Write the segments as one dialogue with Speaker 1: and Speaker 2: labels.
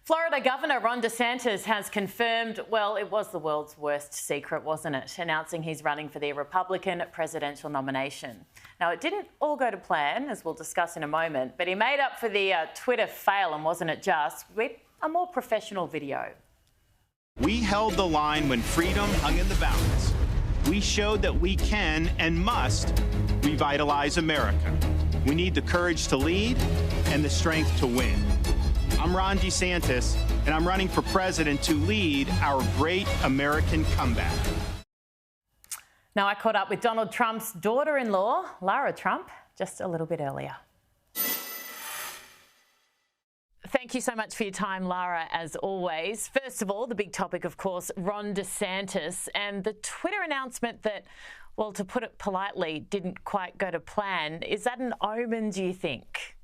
Speaker 1: Florida Governor Ron DeSantis has confirmed, well, it was the world's worst secret, wasn't it? Announcing he's running for the Republican presidential nomination. Now, it didn't all go to plan, as we'll discuss in a moment, but he made up for the Twitter fail, and wasn't it just, with a more professional video.
Speaker 2: We held the line when freedom hung in the balance. We showed that we can and must revitalize America. We need the courage to lead and the strength to win. I'm Ron DeSantis, and I'm running for president to lead our great American comeback.
Speaker 1: Now, I caught up with Donald Trump's daughter-in-law, Lara Trump, just a little bit earlier. Thank you so much for your time, Lara, as always. First of all, the big topic, of course, Ron DeSantis and the Twitter announcement that, well, to put it politely, didn't quite go to plan. Is that an omen, do you think?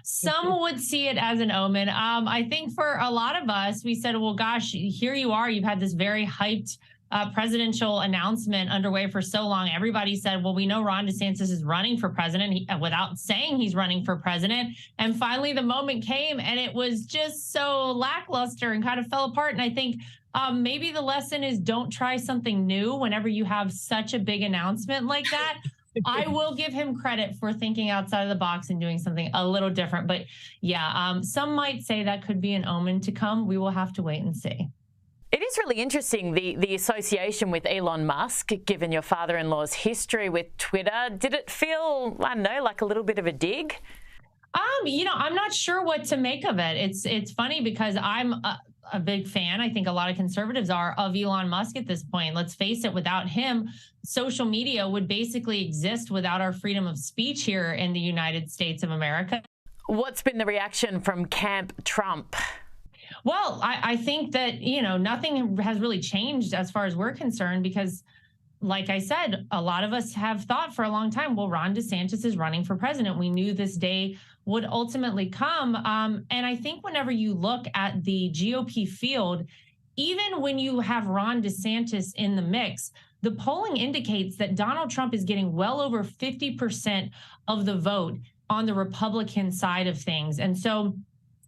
Speaker 3: Some would see it as an omen. I think for a lot of us, we said, well, gosh, here you are. You've had this very hyped presidential announcement underway for so long. Everybody said, well, we know Ron DeSantis is running for president without saying he's running for president. And finally, the moment came and it was just so lackluster and kind of fell apart. And I think maybe the lesson is don't try something new whenever you have such a big announcement like that. I will give him credit for thinking outside of the box and doing something a little different. But yeah, some might say that could be an omen to come. We will have to wait and see.
Speaker 1: It is really interesting, the association with Elon Musk, given your father-in-law's history with Twitter. Did it feel, I don't know, like a little bit of a dig?
Speaker 3: You know, I'm not sure what to make of it. It's funny because I'm a big fan, I think a lot of conservatives are, of Elon Musk at this point. Let's face it, without him, social media would basically exist without our freedom of speech here in the United States of America.
Speaker 1: What's been the reaction from Camp Trump?
Speaker 3: Well, I think that, you know, nothing has really changed as far as we're concerned because, like I said, a lot of us have thought for a long time, well, Ron DeSantis is running for president. We knew this day would ultimately come. And I think whenever you look at the GOP field, even when you have Ron DeSantis in the mix, the polling indicates that Donald Trump is getting well over 50% of the vote on the Republican side of things. And so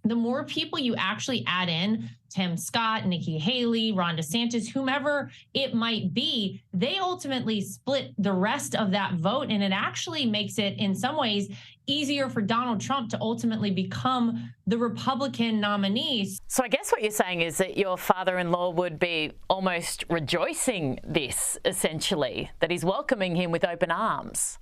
Speaker 3: the more people you actually add in, Tim Scott, Nikki Haley, Ron DeSantis, whomever it might be, they ultimately split the rest of that vote. And it actually makes it, in some ways, easier for Donald Trump to ultimately become the Republican nominee.
Speaker 1: So I guess what you're saying is that your father-in-law would be almost rejoicing this, essentially, that he's welcoming him with open arms.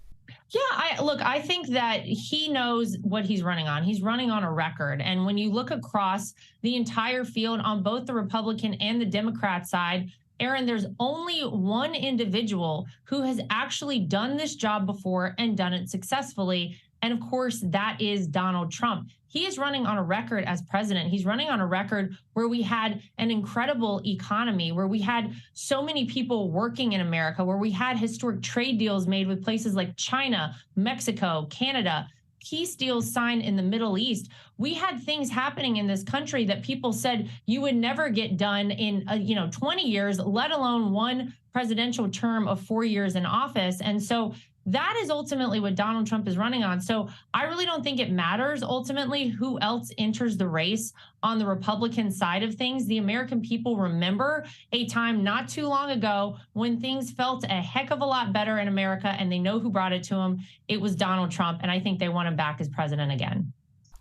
Speaker 3: Yeah, I think that he knows what he's running on. He's running on a record. And when you look across the entire field on both the Republican and the Democrat side, Erin, there's only one individual who has actually done this job before and done it successfully. And of course, that is Donald Trump. He is running on a record as president. He's running on a record where we had an incredible economy, where we had so many people working in America, where we had historic trade deals made with places like China, Mexico, Canada, peace deals signed in the Middle East. We had things happening in this country that people said you would never get done in 20 years, let alone one presidential term of 4 years in office. And so that is ultimately what Donald Trump is running on. So I really don't think it matters ultimately who else enters the race on the Republican side of things. The American people remember a time not too long ago when things felt a heck of a lot better in America, and they know who brought it to them. It was Donald Trump, and I think they want him back as president again.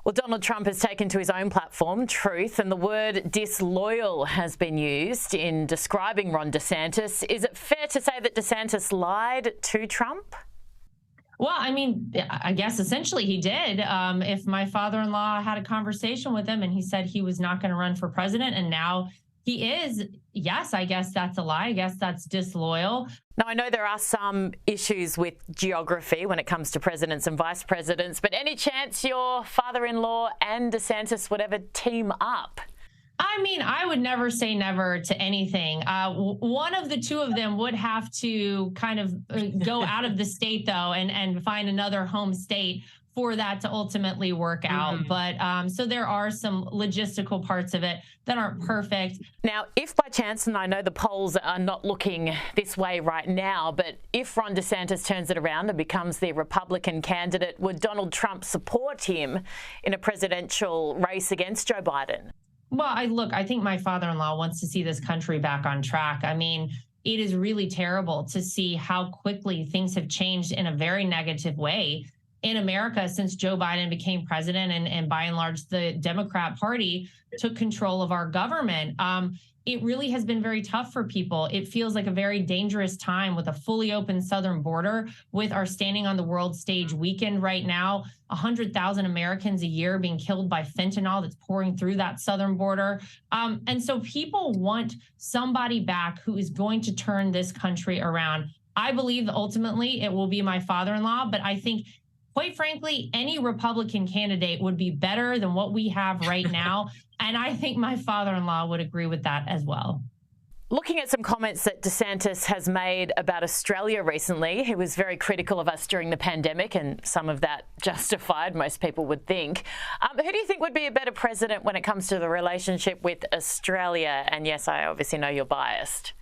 Speaker 1: Well, Donald Trump has taken to his own platform, Truth, and the word disloyal has been used in describing Ron DeSantis. Is it fair to say that DeSantis lied to Trump?
Speaker 3: Well, I mean, I guess essentially he did. If my father-in-law had a conversation with him and he said he was not going to run for president and now he is, yes, I guess that's a lie. I guess that's disloyal.
Speaker 1: Now, I know there are some issues with geography when it comes to presidents and vice presidents, but any chance your father-in-law and DeSantis would ever team up?
Speaker 3: I mean, I would never say never to anything. One of the two of them would have to kind of go out of the state, though, and find another home state for that to ultimately work out. But so there are some logistical parts of it that aren't perfect.
Speaker 1: Now, if by chance, and I know the polls are not looking this way right now, but if Ron DeSantis turns it around and becomes the Republican candidate, would Donald Trump support him in a presidential race against Joe Biden?
Speaker 3: Well, I think my father-in-law wants to see this country back on track. I mean, it is really terrible to see how quickly things have changed in a very negative way in America since Joe Biden became president and by and large, the Democrat Party took control of our government. It really has been very tough for people. It feels like a very dangerous time with a fully open southern border, with our standing on the world stage weekend right now, 100,000 Americans a year being killed by fentanyl that's pouring through that southern border. And so people want somebody back who is going to turn this country around. I believe that ultimately it will be my father-in-law, but I think, quite frankly, any Republican candidate would be better than what we have right now. And I think my father-in-law would agree with that as well.
Speaker 1: Looking at some comments that DeSantis has made about Australia recently, he was very critical of us during the pandemic, and some of that justified, most people would think. Who do you think would be a better president when it comes to the relationship with Australia? And yes, I obviously know you're biased.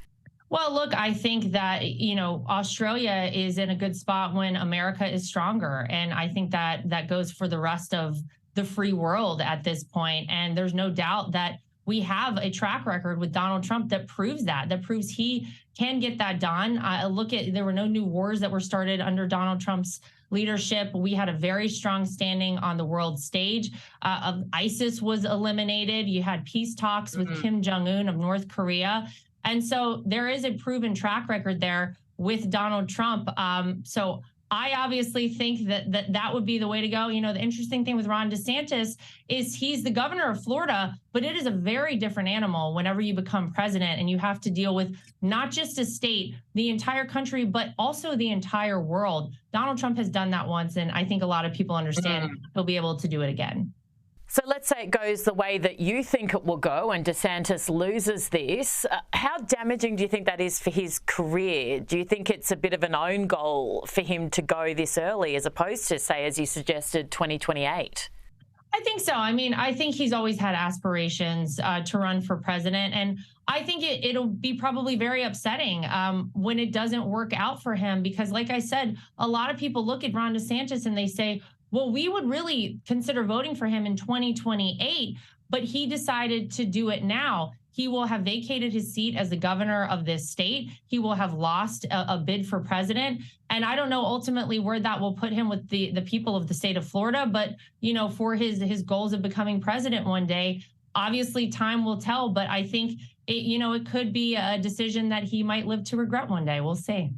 Speaker 3: Well, look, I think that, Australia is in a good spot when America is stronger. And I think that goes for the rest of the free world at this point. And there's no doubt that we have a track record with Donald Trump that proves he can get that done. There were no new wars that were started under Donald Trump's leadership. We had a very strong standing on the world stage. ISIS was eliminated. You had peace talks with Kim Jong-un of North Korea. And so there is a proven track record there with Donald Trump. So I obviously think that would be the way to go. The interesting thing with Ron DeSantis is he's the governor of Florida, but it is a very different animal whenever you become president and you have to deal with not just a state, the entire country, but also the entire world. Donald Trump has done that once, and I think a lot of people understand he'll be able to do it again.
Speaker 1: So let's say it goes the way that you think it will go and DeSantis loses this. How damaging do you think that is for his career? Do you think it's a bit of an own goal for him to go this early as opposed to, say, as you suggested, 2028?
Speaker 3: I think so. I mean, I think he's always had aspirations to run for president. And I think it'll be probably very upsetting when it doesn't work out for him, because like I said, a lot of people look at Ron DeSantis and they say, well, we would really consider voting for him in 2028, but he decided to do it now. He will have vacated his seat as the governor of this state. He will have lost a bid for president. And I don't know ultimately where that will put him with the people of the state of Florida. But, for his goals of becoming president one day, obviously time will tell. But I think, it could be a decision that he might live to regret one day. We'll see.